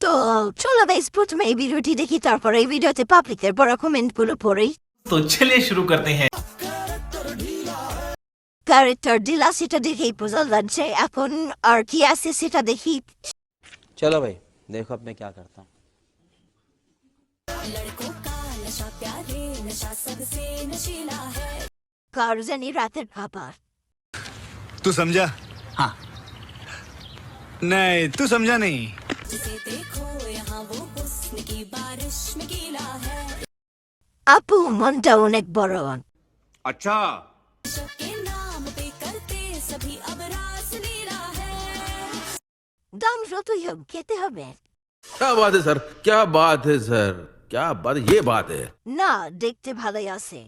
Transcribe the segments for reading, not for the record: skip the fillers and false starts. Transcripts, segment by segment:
তো চলো বেশ প্রথমে এই ভিডিওটি দেখি, তারপরে এই ভিডিওতে পাবলিকের বড় কমেন্টগুলো পড়ি। तो चलिए शुरू करते हैं। ক্যারেক্টার ডিলা সেটা দেখেই বোঝা যাচ্ছে, এখন আর কি আছে সেটা দেখি। चलो भाई देखो अब मैं क्या करता हूँ। কার জানি রাতের খাবার। तू समझा? हाँ। नहीं तू समझा नहीं। আপু মনটা অনেক বড়। अच्छा দাম যতই হোক খেতে হবে। क्या बात है सर, क्या बात है सर, क्या बात, ये बात है। না দেখতে ভালোই আছে,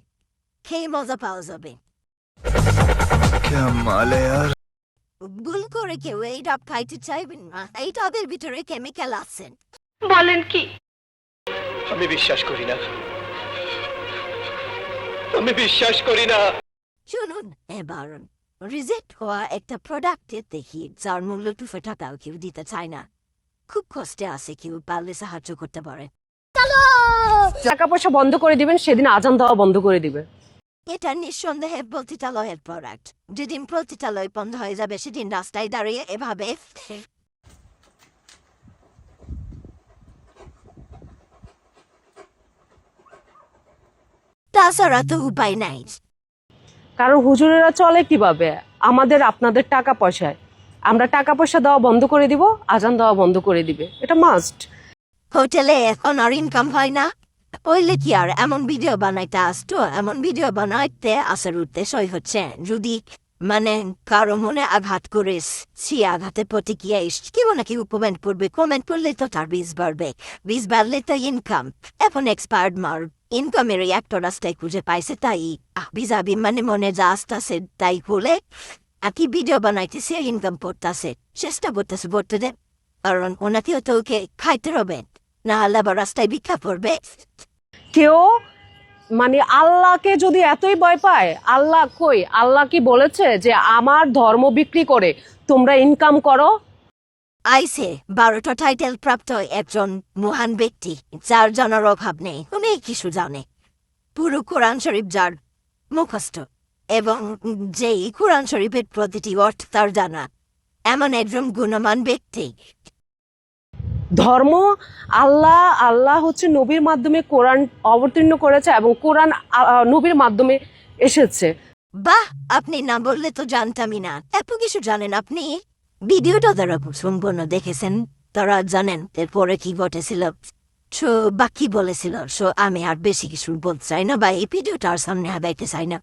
খেয়ে মজা পাওয়া যাবে। क्या माल है यार। ভুল করে কেউ এই ডাব খাইতে চাইবেন না, এই ডাবের ভিতরে কেমিক্যাল আছে। আমি বিশ্বাস করি না, আমি বিশ্বাস করি না। শুনুন, এবার রিজেক্ট হওয়া একটা প্রোডাক্টের দেখি যার মূল্য 200 টাকাও কেউ দিতে চায় না। খুব কষ্টে আছে, কেউ পারলে সাহায্য করতে পারে। টাকা পয়সা বন্ধ করে দিবেন, সেদিন আজান দেওয়া বন্ধ করে দিবে। এটা নিঃসন্দেহে পতিতালয়ের প্রোডাক্ট। যেদিন পতিতালয় বন্ধ হয়ে যাবে সেদিন রাস্তায় দাঁড়িয়ে এভাবে তাছাড়া তো উপায় নাই। কারণ হুজুরেরা চলে কিভাবে? আমাদের আপনাদের টাকা পয়সায়। আমরা টাকা পয়সা দেওয়া বন্ধ করে দিব, আজান দেওয়া বন্ধ করে দিবে, এটা মাস্ট। হোটেলে এখন আর ইনকাম হয় না, ওইলে কি আর এমন ভিডিও বানাইতে আসতো? এমন ভিডিও বানাইতে আসার উদ্দেশ্যই হচ্ছে যদি মানে কারো মনে আঘাত করে সে আঘাতে প্রতিক্রিয়া কেউ না কেউ কমেন্ট করবে, কমেন্ট করলে তো তার বিষ বাড়বে, বিষ বাড়লে তো ইনকাম। এখন এক্সপায়ার্ড মার ইনকামের একটা রাস্তায় খুঁজে পাইছে, তাই বিজাবি মানে মনে যা আসতেছে তাই হলে একই ভিডিও বানাইতেছে, ইনকাম করতেছে, চেষ্টা করতেছে করতে দে, কারণ ওনাকেও তো ওকে খাইতে হবে, না হলে আবার রাস্তায় ভিক্ষা করবে। কেউ মানে আল্লাহকে যদি এতই ভয় পায়, আল্লাহ কই? আল্লাহ কি বলেছে যে আমার ধর্ম বিক্রি করে তোমরা ইনকাম করো? আইসে 12টা টাইটেল প্রাপ্ত একজন মহান ব্যক্তি যার জানার অভাব নেই, অনেক কিছু জানে, পুরো কোরআন শরীফ যার মুখস্থ, এবং যেই কোরআন শরীফের প্রতিটি অর্থ তার জানা, এমন একজন গুণমান ব্যক্তি। ধর্ম আল্লাহ হচ্ছে নবীর মাধ্যমে কোরআন অবতীর্ণ করেছে এবং কোরআন নবীর মাধ্যমে এসেছে। বাহ, আপনি না বললে তো জানতামই না, এত কিছু জানেন আপনি। ভিডিওটা যারা সম্পূর্ণ দেখেছেন তারা জানেন এরপরে কি ঘটেছিল, বা কি বলেছিল। আমি আর বেশি কিছু বলতে চাই না, বা এই ভিডিওটা আর সামনে হাবাইতে চাই না,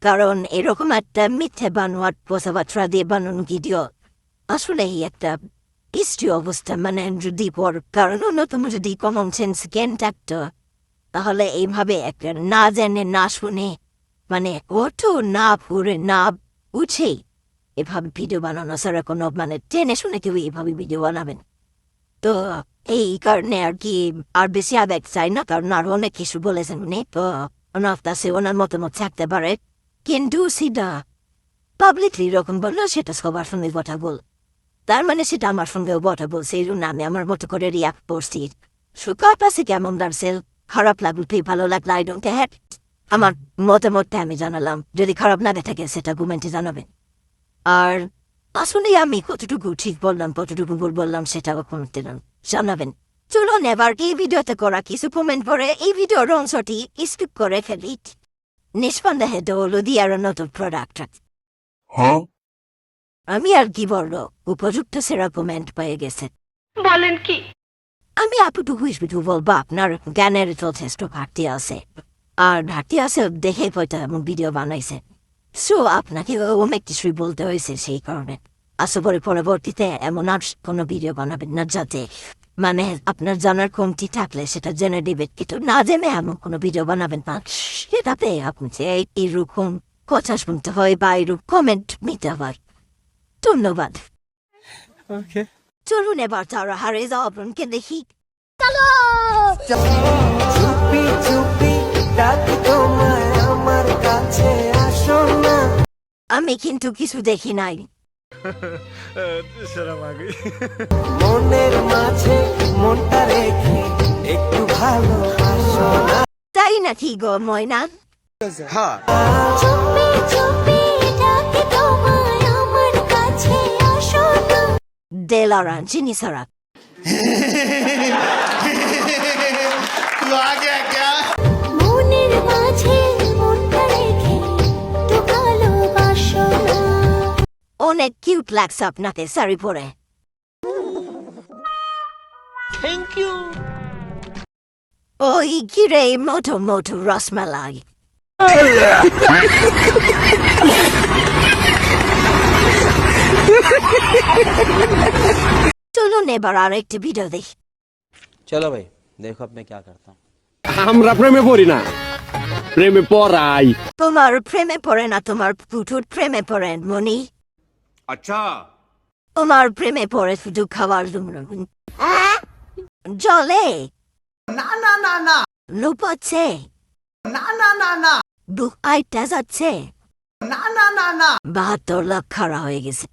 কারণ এরকম একটা মিথ্যে বানোয়ার কথাবার্তা দিয়ে বানানো ভিডিও আসলে একটা হিস্ট্রি অবস্থা, মানে যদি কারণ অন্যতম যদি কমন সেন্স জ্ঞান থাকতো তাহলে এইভাবে একটা না জেনে না শুনে মানে অর্থ না পড়ে না উঠে এভাবে ভিডিও বানানো ছাড়া কোনো মানে টেনে শুনে কেউ এইভাবে ভিডিও বানাবেন। তো এই কারণে আর কি আর বেশি আবেগ চাই না, কারণ আর অনেক কিছু বলেছেন উনি, তো ওনার কাছে ওনার মতামত থাকতে পারে, কিন্তু সেটা পাবলিকলি এরকম বললো সেটা সবার সঙ্গে কথা বল, তার মানে সেটা আমার সঙ্গেও কথা বলছে, এই জন্য আমি আমার মতো করে রিয়াক্ট করছি। সুকার পাশে কেমন লাগছে, খারাপ লাগলো কি ভালো লাগলো, আই ডোন্ট কেয়ার, আমার মতামতটা আমি জানালাম, যদি খারাপ লাগে থাকে সেটা কমেন্টে জানাবেন। আর আসলে আমি কতটুকু ঠিক বললাম কতটুকু ভুল বললাম সেটাও কমেন্টে জানাবেন। চলুন এবার এই ভিডিওতে করা কিছু কমেন্ট পরে এই ভিডিওর অংশটি স্কিপ করে ফেলি। নিঃসন্দেহে তো লুধিয়ার নতুন প্রোডাক্ট। আমি আর কি বলবো, উপযুক্ত সেরা কমেন্ট পেয়ে গেছে। বলেন কি? আমি আপুটুকু বলবো আপনার জ্ঞানের যথেষ্ট ঘাটতি আছে, আর ঘাটতি আছে দেখে হয়তো এমন ভিডিও বানাইছে, সো আপনাকে অনেক কিছুই বলতে হয়েছে, সেই কারণে আশা করি পরবর্তীতে এমন আর কোনো ভিডিও বানাবেন না যাতে মানে আপনার জানার কমতি থাকলে সেটা জেনে দিবেন, কিন্তু না জেনে এমন কোনো ভিডিও বানাবেন না সেটাতে আপনি এইরকম কথা শুনতে হয় বা এরকম কমেন্ট নিতে হয়। ধন্যবাদ। চলুন এবার তারা হারিয়ে যাওয়া আপনাকে দেখি। আমি কিন্তু কিছু দেখি নাই। शर्म आ गई। মনের মাঝে মন নাকি গো ময়না? हाँ দেলারান চিনি সারা অনেক কিউট লাগছে আপনাকে শাড়ি পরে। Thank you. ওই কিরে মোটো মোটো রসমালাই। চলুন এবার আর একটি ভিডিও দেখি। चलो भाई देखो अब मैं क्या करता हूँ। আমরা প্রেমে পড়ি না, প্রেমে পড়াই। তোমার প্রেমে পড়ে না, তোমার পুটুর প্রেমে পড়ে মনি। अच्छा তোমার প্রেমে পড়ে শুধু খাবার জলে লুপাচ্ছে আইটা যাচ্ছে 72 লাখ খাড়া হয়ে গেছে।